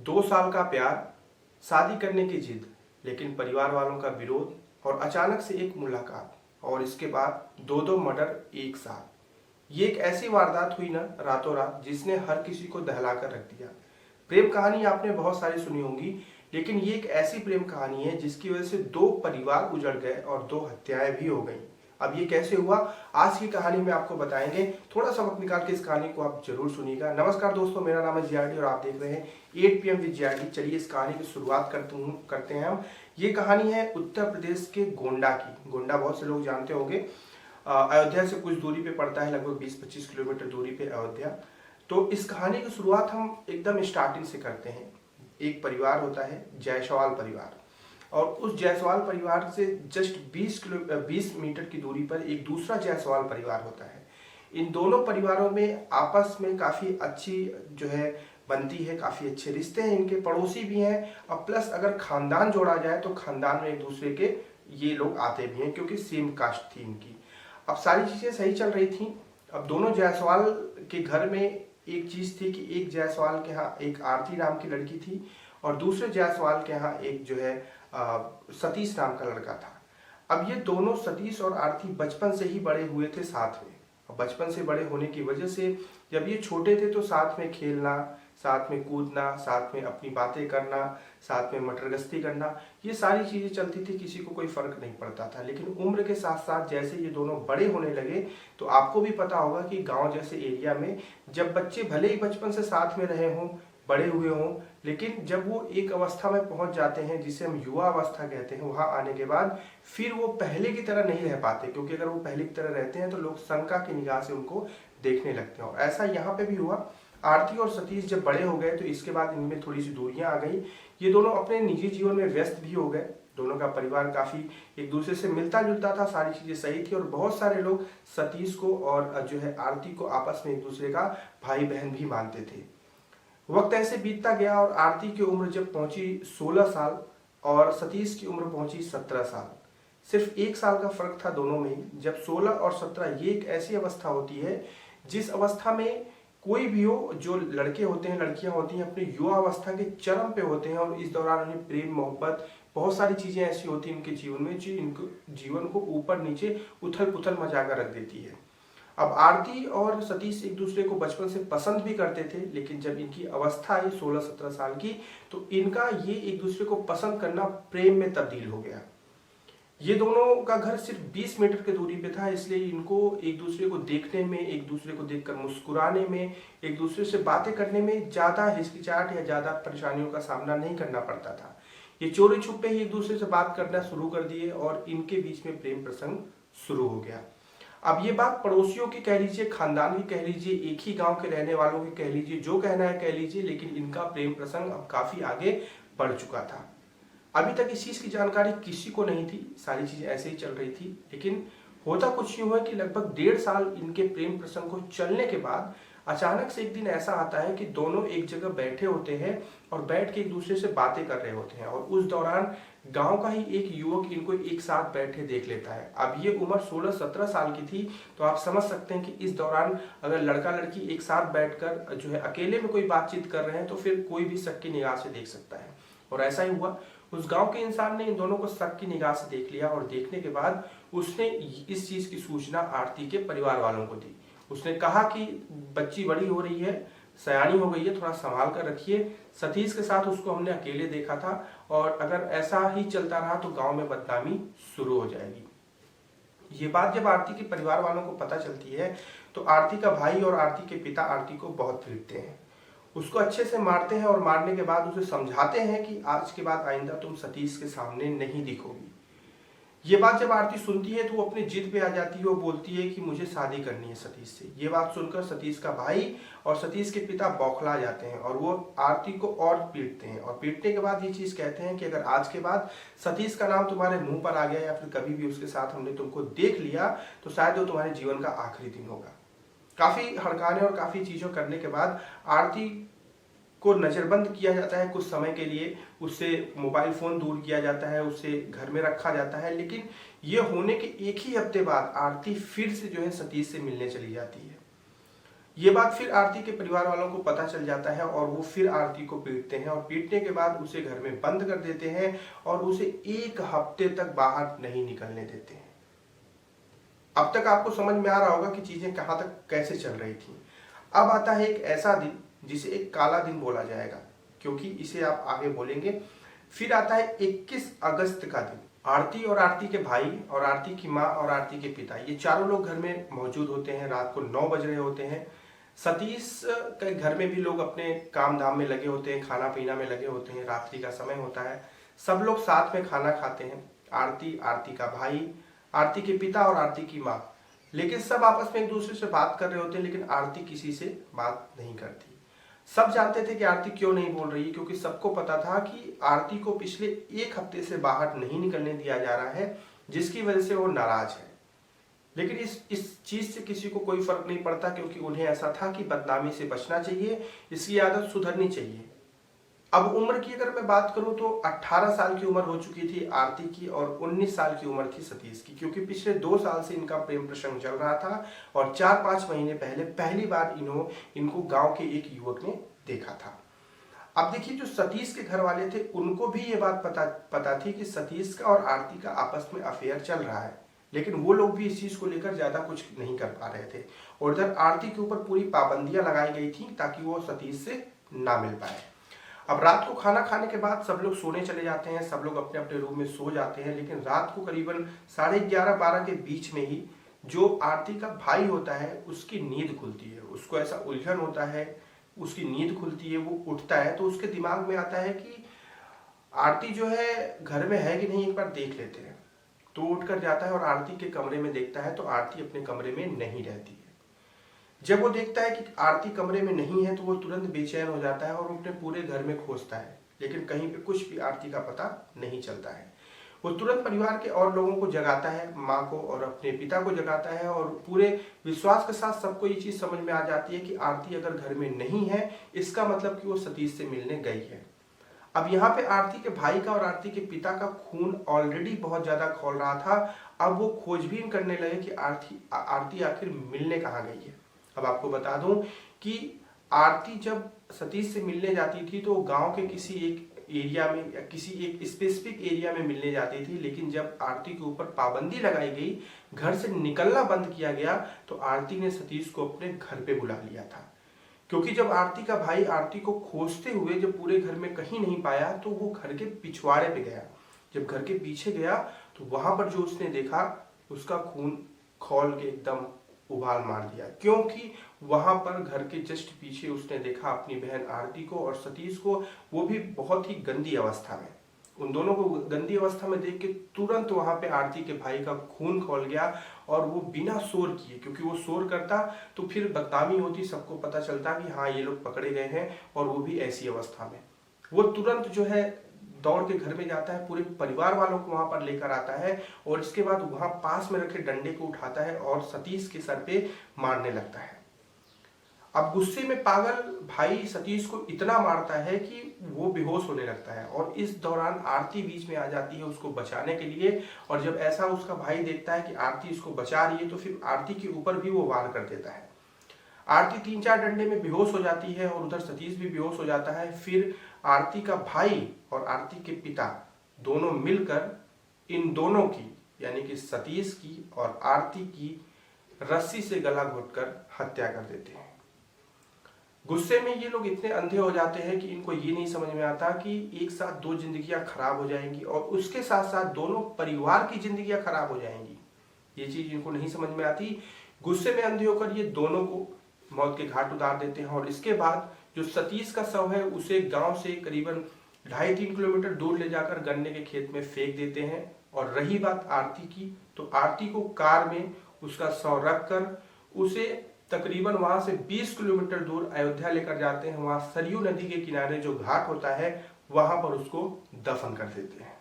2 साल का प्यार, शादी करने की जिद, लेकिन परिवार वालों का विरोध और अचानक से एक मुलाकात और इसके बाद दो दो मर्डर एक साथ। ये एक ऐसी वारदात हुई ना रातों रात जिसने हर किसी को दहला कर रख दिया। प्रेम कहानी आपने बहुत सारी सुनी होंगी, लेकिन ये एक ऐसी प्रेम कहानी है जिसकी वजह से 2 परिवार उजड़ गए और 2 हत्याएं भी हो गई। अब ये कैसे हुआ, आज की कहानी में आपको बताएंगे। थोड़ा सा वक्त निकाल के इस कहानी को आप जरूर सुनिएगा। नमस्कार दोस्तों, मेरा नाम है जीआरडी और आप देख रहे हैं 8 PM विद जीआरडी। चलिए इस कहानी की शुरुआत करते हैं हम। ये कहानी है उत्तर प्रदेश के गोंडा की। गोंडा बहुत से लोग जानते होंगे, अयोध्या से कुछ दूरी पे पड़ता है, लगभग 20-25 किलोमीटर दूरी पे अयोध्या। तो इस कहानी की शुरुआत हम एकदम स्टार्टिंग से करते हैं। एक परिवार होता है जायसवाल परिवार, और उस जायसवाल परिवार से जस्ट 20 मीटर की दूरी पर एक दूसरा जायसवाल परिवार होता है। इन दोनों परिवारों में आपस में काफ़ी अच्छी जो है बनती है, काफ़ी अच्छे रिश्ते हैं, इनके पड़ोसी भी हैं, और प्लस अगर खानदान जोड़ा जाए तो खानदान में एक दूसरे के ये लोग आते भी हैं क्योंकि सेम कास्ट थी इनकी। अब सारी चीज़ें सही चल रही थी। अब दोनों जायसवाल के घर में एक चीज़ थी कि एक जायसवाल के यहाँ एक आरती नाम की लड़की थी और दूसरे जायसवाल के यहाँ एक जो है सतीश नाम का लड़का था। अब ये दोनों सतीश और आरती बचपन से ही बड़े हुए थे साथ में। बचपन से बड़े होने की वजह से जब ये छोटे थे तो साथ में खेलना, साथ में कूदना, साथ में अपनी बातें करना, साथ में मटरगश्ती करना, ये सारी चीज़ें चलती थी, किसी को कोई फर्क नहीं पड़ता था। लेकिन उम्र के साथ साथ जैसे ये दोनों बड़े होने लगे तो आपको भी पता होगा कि गांव जैसे एरिया में जब बच्चे भले ही बचपन से साथ में रहे हों, बड़े हुए हों, लेकिन जब वो एक अवस्था में पहुंच जाते हैं जिसे हम युवा अवस्था कहते हैं, वहां आने के बाद फिर वो पहले की तरह नहीं रह पाते, क्योंकि अगर वो पहले की तरह रहते हैं तो लोग शंका की निगाह से उनको देखने लगते हैं। और ऐसा यहाँ पे भी हुआ। आरती और सतीश जब बड़े हो गए तो इसके बाद इनमें थोड़ी सी दूरियां आ गई। ये दोनों अपने निजी जीवन में व्यस्त भी हो गए। दोनों का परिवार काफी एक दूसरे से मिलता जुलता था, सारी चीजें सही थी, और बहुत सारे लोग सतीश को और जो है आरती को आपस में एक दूसरे का भाई बहन भी मानते थे। वक्त ऐसे बीतता गया और आरती की उम्र जब पहुंची 16 साल और सतीश की उम्र पहुंची 17 साल। सिर्फ 1 साल का फर्क था दोनों में। जब 16 और 17, ये एक ऐसी अवस्था होती है जिस अवस्था में कोई भी हो, जो लड़के होते हैं, लड़कियां होती हैं, अपनी युवा अवस्था के चरम पे होते हैं, और इस दौरान उन्हें प्रेम, मोहब्बत, बहुत सारी चीजें ऐसी होती हैं इनके जीवन में जो इनको जीवन को ऊपर नीचे उथल पुथल मचा कर रख देती है। अब आरती और सतीश एक दूसरे को बचपन से पसंद भी करते थे, लेकिन जब इनकी अवस्था आई 16-17 साल की तो इनका ये एक दूसरे को पसंद करना प्रेम में तब्दील हो गया। ये दोनों का घर सिर्फ 20 मीटर की दूरी पे था, इसलिए इनको एक दूसरे को देखने में, एक दूसरे को देखकर मुस्कुराने में, एक दूसरे से बातें करने में ज्यादा हिचकिचाहट या ज्यादा परेशानियों का सामना नहीं करना पड़ता था। ये चोरी छुपे ही एक दूसरे से बात करना शुरू कर दिए और इनके बीच में प्रेम प्रसंग शुरू हो गया। अब ये बात पड़ोसियों की कह लीजिए, खानदान की कह लीजिए, एक ही गांव के रहने वालों की कह लीजिए, जो कहना है कह लीजिए, लेकिन इनका प्रेम प्रसंग अब काफी आगे बढ़ चुका था। अभी तक इस चीज की जानकारी किसी को नहीं थी, सारी चीजें ऐसे ही चल रही थी। लेकिन होता कुछ यूं है कि लगभग 1.5 साल इनके प्रेम प्रसंग को चलने के बाद अचानक से एक दिन ऐसा आता है कि दोनों एक जगह बैठे होते हैं और बैठ के एक दूसरे से बातें कर रहे होते हैं, और उस दौरान गांव का ही एक युवक इनको एक साथ बैठे देख लेता है। अब ये उम्र 16-17 साल की थी, तो आप समझ सकते हैं कि इस दौरान अगर लड़का लड़की एक साथ बैठकर जो है अकेले में कोई बातचीत कर रहे हैं तो फिर कोई भी शक की निगाह से देख सकता है, और ऐसा ही हुआ। उस गांव के इंसान ने इन दोनों को शक की निगाह से देख लिया, और देखने के बाद उसने इस चीज की सूचना आरती के परिवार वालों को दी। उसने कहा कि बच्ची बड़ी हो रही है, सयानी हो गई है, थोड़ा संभाल कर रखिए। सतीश के साथ उसको हमने अकेले देखा था, और अगर ऐसा ही चलता रहा तो गांव में बदनामी शुरू हो जाएगी। ये बात जब आरती के परिवार वालों को पता चलती है तो आरती का भाई और आरती के पिता आरती को बहुत पीटते हैं, उसको अच्छे से मारते हैं, और मारने के बाद उसे समझाते हैं कि आज के बाद आइंदा तुम सतीश के सामने नहीं दिखोगी। ये बात जब आरती सुनती है तो वो अपनी जिद पे आ जाती है, वो बोलती है कि मुझे शादी करनी है सतीश से। ये बात सुनकर सतीश का भाई और सतीश के पिता बौखला जाते हैं और वो आरती को और पीटते हैं, और पीटने के बाद ये चीज कहते हैं कि अगर आज के बाद सतीश का नाम तुम्हारे मुंह पर आ गया या फिर कभी भी उसके साथ हमने तुमको देख लिया तो शायद वो तुम्हारे जीवन का आखिरी दिन होगा। काफी हड़काने और काफी चीजों करने के बाद आरती को नजरबंद किया जाता है कुछ समय के लिए, उससे मोबाइल फोन दूर किया जाता है, उससे घर में रखा जाता है। लेकिन ये होने के एक ही हफ्ते बाद आरती फिर से जो है सतीश से मिलने चली जाती है। ये बात फिर आरती के परिवार वालों को पता चल जाता है और वो फिर आरती को पीटते हैं और पीटने के बाद उसे घर में बंद कर देते हैं और उसे 1 हफ्ते तक बाहर नहीं निकलने देते हैं। अब तक आपको समझ में आ रहा होगा कि चीजें कहां तक कैसे चल रही थी। अब आता है एक ऐसा दिन जिसे एक काला दिन बोला जाएगा, क्योंकि इसे आप आगे बोलेंगे। फिर आता है 21 अगस्त का दिन। आरती और आरती के भाई और आरती की माँ और आरती के पिता, ये चारों लोग घर में मौजूद होते हैं। रात को 9 बज रहे होते हैं। सतीश के घर में भी लोग अपने काम धाम में लगे होते हैं, खाना पीना में लगे होते हैं। रात्रि का समय होता है, सब लोग साथ में खाना खाते हैं। आरती, आरती का भाई, आरती के पिता और आरती की माँ, लेकिन सब आपस में एक दूसरे से बात कर रहे होते हैं, लेकिन आरती किसी से बात नहीं करती। सब जानते थे कि आरती क्यों नहीं बोल रही है, क्योंकि सबको पता था कि आरती को पिछले 1 हफ्ते से बाहर नहीं निकलने दिया जा रहा है, जिसकी वजह से वो नाराज है। लेकिन इस चीज से किसी को कोई फर्क नहीं पड़ता, क्योंकि उन्हें ऐसा था कि बदनामी से बचना चाहिए, इसकी आदत सुधरनी चाहिए। अब उम्र की अगर मैं बात करूं तो 18 साल की उम्र हो चुकी थी आरती की और 19 साल की उम्र थी सतीश की, क्योंकि पिछले 2 साल से इनका प्रेम प्रसंग चल रहा था और 4-5 महीने पहले पहली बार इनको गांव के एक युवक ने देखा था। अब देखिए, जो सतीश के घर वाले थे उनको भी ये बात पता थी कि सतीश का और आरती का आपस में अफेयर चल रहा है, लेकिन वो लोग भी इस चीज को लेकर ज्यादा कुछ नहीं कर पा रहे थे। और इधर आरती के ऊपर पूरी पाबंदियां लगाई गई थी ताकि वो सतीश से ना मिल पाए। अब रात को खाना खाने के बाद सब लोग सोने चले जाते हैं, सब लोग अपने अपने रूम में सो जाते हैं। लेकिन रात को करीबन 11:30-12 के बीच में ही जो आरती का भाई होता है उसकी नींद खुलती है। उसको ऐसा उलझन होता है, उसकी नींद खुलती है, वो उठता है तो उसके दिमाग में आता है कि आरती जो है घर में है कि नहीं, एक बार देख लेते हैं। तो उठ कर जाता है और आरती के कमरे में देखता है तो आरती अपने कमरे में नहीं रहती है। जब वो देखता है कि आरती कमरे में नहीं है तो वो तुरंत बेचैन हो जाता है और अपने पूरे घर में खोजता है, लेकिन कहीं पे कुछ भी आरती का पता नहीं चलता है। वो तुरंत परिवार के और लोगों को जगाता है, माँ को और अपने पिता को जगाता है और पूरे विश्वास के साथ सबको ये चीज समझ में आ जाती है कि आरती अगर घर में नहीं है इसका मतलब कि वो सतीश से मिलने गई है। अब यहाँ पे आरती के भाई का और आरती के पिता का खून ऑलरेडी बहुत ज्यादा खौल रहा था। अब वो खोजबीन करने लगे कि आरती आखिर मिलने कहाँ गई है। अब आपको बता दूं कि आरती जब सतीश से मिलने जाती थी तो गांव के किसी एक एरिया में या किसी एक स्पेसिफिक एरिया में मिलने जाती थी, लेकिन जब आरती के ऊपर पाबंदी लगाई गई, घर से निकलना बंद किया गया, तो आरती ने सतीश को अपने घर पे बुला लिया था। क्योंकि जब आरती का भाई आरती को खोजते हुए जब पूरे घर में कहीं नहीं पाया तो वो घर के पिछवाड़े पे गया। जब घर के पीछे गया तो वहां पर जो उसने देखा, उसका खून खौल के एकदम उबाल मार दिया, क्योंकि वहां पर घर के जस्ट पीछे उसने देखा अपनी बहन आरती को और सतीश को, वो भी बहुत ही गंदी अवस्था में। उन दोनों को गंदी अवस्था में देख के तुरंत वहां पे आरती के भाई का खून खौल गया और वो बिना शोर किए, क्योंकि वो शोर करता तो फिर बदनामी होती, सबको पता चलता कि हाँ ये लोग पकड़े गए हैं, और वो भी ऐसी अवस्था में। वो तुरंत जो है दौड़ के घर में जाता है, पूरे परिवार वालों को वहां पर लेकर आता है और इसके बाद वहां पास में रखे डंडे को उठाता है और सतीश के सर पे मारने लगता है। अब गुस्से में पागल भाई सतीश को इतना मारता है कि वो बेहोश होने लगता है और इस दौरान आरती बीच में आ जाती है उसको बचाने के लिए। और जब ऐसा उसका भाई देखता है कि आरती इसको बचा रही है तो फिर आरती के ऊपर भी वो वार कर देता है। आरती 3-4 डंडे में बेहोश हो जाती है और उधर सतीश भी बेहोश हो जाता है। फिर आरती का भाई और आरती के पिता दोनों मिलकर इन दोनों की, यानी कि सतीश की और आरती की, रस्सी से गला घोटकर हत्या कर देते हैं। गुस्से में ये लोग इतने अंधे हो जाते हैं कि इनको ये नहीं समझ में आता कि एक साथ 2 जिंदगियां खराब हो जाएंगी और उसके साथ साथ दोनों परिवार की जिंदगियां खराब हो जाएंगी। ये चीज इनको नहीं समझ में आती। गुस्से में अंधे होकर ये दोनों को मौत के घाट उतार देते हैं और इसके बाद जो सतीश का शव है उसे गांव से करीबन 2.5-3 किलोमीटर दूर ले जाकर गन्ने के खेत में फेंक देते हैं। और रही बात आरती की, तो आरती को कार में उसका शव रखकर उसे तकरीबन वहां से 20 किलोमीटर दूर अयोध्या लेकर जाते हैं। वहां सरयू नदी के किनारे जो घाट होता है वहां पर उसको दफन कर देते हैं।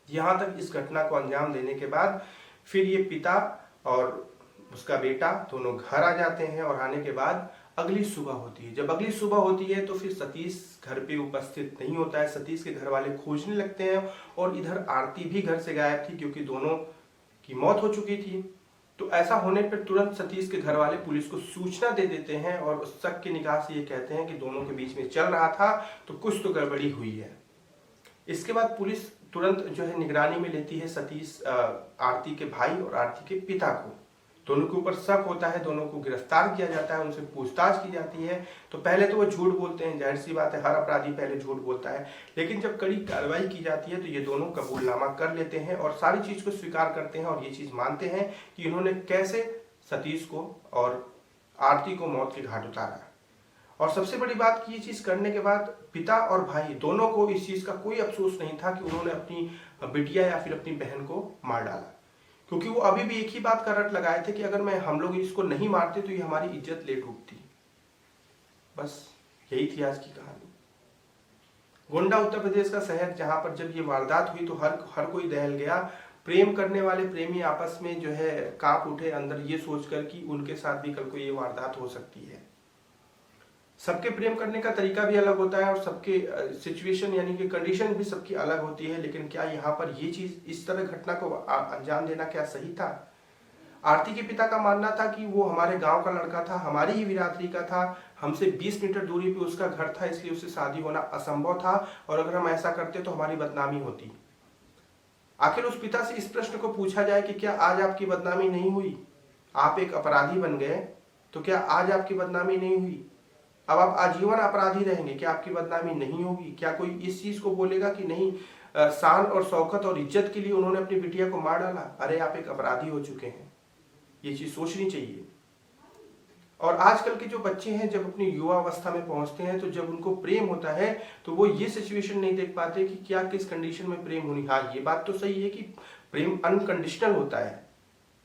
यहां तक इस घटना को अंजाम देने के बाद फिर ये पिता और उसका बेटा दोनों घर आ जाते हैं और आने के बाद अगली सुबह होती है। जब अगली सुबह होती है तो फिर सतीश घर पे उपस्थित नहीं होता है। सतीश के घर वाले खोजने लगते हैं और इधर आरती भी घर से गायब थी, क्योंकि दोनों की मौत हो चुकी थी। तो ऐसा होने पर तुरंत सतीश के घर वाले पुलिस को सूचना दे देते हैं और उस शक की निगाह से ये कहते हैं कि दोनों के बीच में चल रहा था, तो कुछ तो गड़बड़ी हुई है। इसके बाद पुलिस तुरंत जो है निगरानी में लेती है सतीश, आरती के भाई और आरती के पिता को। दोनों के ऊपर शक होता है, दोनों को गिरफ्तार किया जाता है, उनसे पूछताछ की जाती है। तो पहले तो वो झूठ बोलते हैं, जाहिर सी बात है, हर अपराधी पहले झूठ बोलता है। लेकिन जब कड़ी कार्रवाई की जाती है तो ये दोनों कबूलनामा कर लेते हैं और सारी चीज को स्वीकार करते हैं और ये चीज मानते हैं कि इन्होंने कैसे सतीश को और आरती को मौत के घाट उतारा। और सबसे बड़ी बात कि ये चीज करने के बाद पिता और भाई दोनों को इस चीज का कोई अफसोस नहीं था कि उन्होंने अपनी बिटिया या फिर अपनी बहन को मार डाला, क्योंकि वो अभी भी एक ही बात का रट लगाए थे कि अगर हम लोग इसको नहीं मारते तो ये हमारी इज्जत ले डूबती। बस यही थी आज की कहानी। गोंडा उत्तर प्रदेश का शहर, जहां पर जब ये वारदात हुई तो हर कोई दहल गया। प्रेम करने वाले प्रेमी आपस में जो है कांप उठे अंदर, ये सोचकर कि उनके साथ भी कल को ये वारदात हो सकती है। सबके प्रेम करने का तरीका भी अलग होता है और सबके सिचुएशन यानी कि कंडीशन भी सबकी अलग होती है। लेकिन क्या यहाँ पर ये चीज, इस तरह घटना को अंजाम देना क्या सही था? आरती के पिता का मानना था कि वो हमारे गांव का लड़का था, हमारी ही बिरादरी का था, हमसे 20 मीटर दूरी पे उसका घर था, इसलिए उससे शादी होना असंभव था और अगर हम ऐसा करते तो हमारी बदनामी होती। आखिर उस पिता से इस प्रश्न को पूछा जाए कि क्या आज आपकी बदनामी नहीं हुई? आप एक अपराधी बन गए, तो क्या आज आपकी बदनामी नहीं हुई? अब आप आजीवन अपराधी रहेंगे, क्या आपकी बदनामी नहीं होगी? क्या कोई इस चीज को बोलेगा कि नहीं, शान और शौकत और इज्जत के लिए उन्होंने अपनी बिटिया को मार डाला? अरे आप एक अपराधी हो चुके हैं, ये चीज सोचनी चाहिए। और आजकल के जो बच्चे हैं जब अपनी युवा अवस्था में पहुंचते हैं तो जब उनको प्रेम होता है तो वो ये सिचुएशन नहीं देख पाते कि क्या किस कंडीशन में प्रेम होनी। हाँ, ये बात तो सही है कि प्रेम अनकंडीशनल होता है,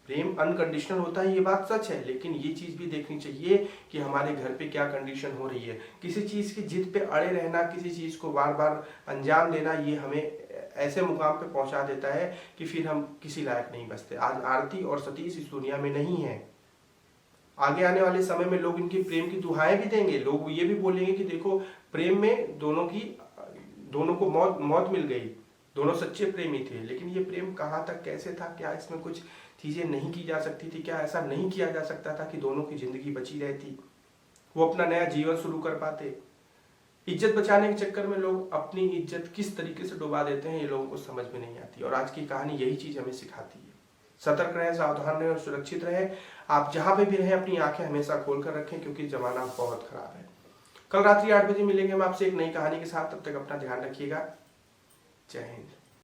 प्रेम अनकंडीशनल होता है, ये बात सच है। लेकिन ये चीज भी देखनी चाहिए कि हमारे घर पे क्या कंडीशन हो रही है। किसी चीज की जिद पे अड़े रहना, किसी चीज को बार बार अंजाम देना, ये हमें ऐसे मुकाम पे पहुंचा देता है कि फिर हम किसी लायक नहीं बचते। आज आरती और सतीश इस दुनिया में नहीं है। आगे आने वाले समय में लोग इनकी प्रेम की दुहाएं भी देंगे, लोग ये भी बोलेंगे कि देखो प्रेम में दोनों को मौत मिल गई, दोनों सच्चे प्रेमी थे। लेकिन ये प्रेम कहाँ तक, कैसे था, क्या इसमें कुछ चीजें नहीं की जा सकती थी? क्या ऐसा नहीं किया जा सकता था कि दोनों की जिंदगी बची रहती, वो अपना नया जीवन शुरू कर पाते? इज्जत बचाने के चक्कर में लोग अपनी इज्जत किस तरीके से डुबा देते हैं, ये लोगों को समझ में नहीं आती। और आज की कहानी यही चीज हमें सिखाती है। सतर्क रहें, सावधान रहें और सुरक्षित रहें। आप जहां पे भी रहें अपनी आंखें हमेशा खोल कर रखें, क्योंकि जमाना बहुत खराब है। कल रात्रि 8 बजे मिलेंगे हम आपसे एक नई कहानी के साथ। तब तक अपना ध्यान रखिएगा। जय हिंद।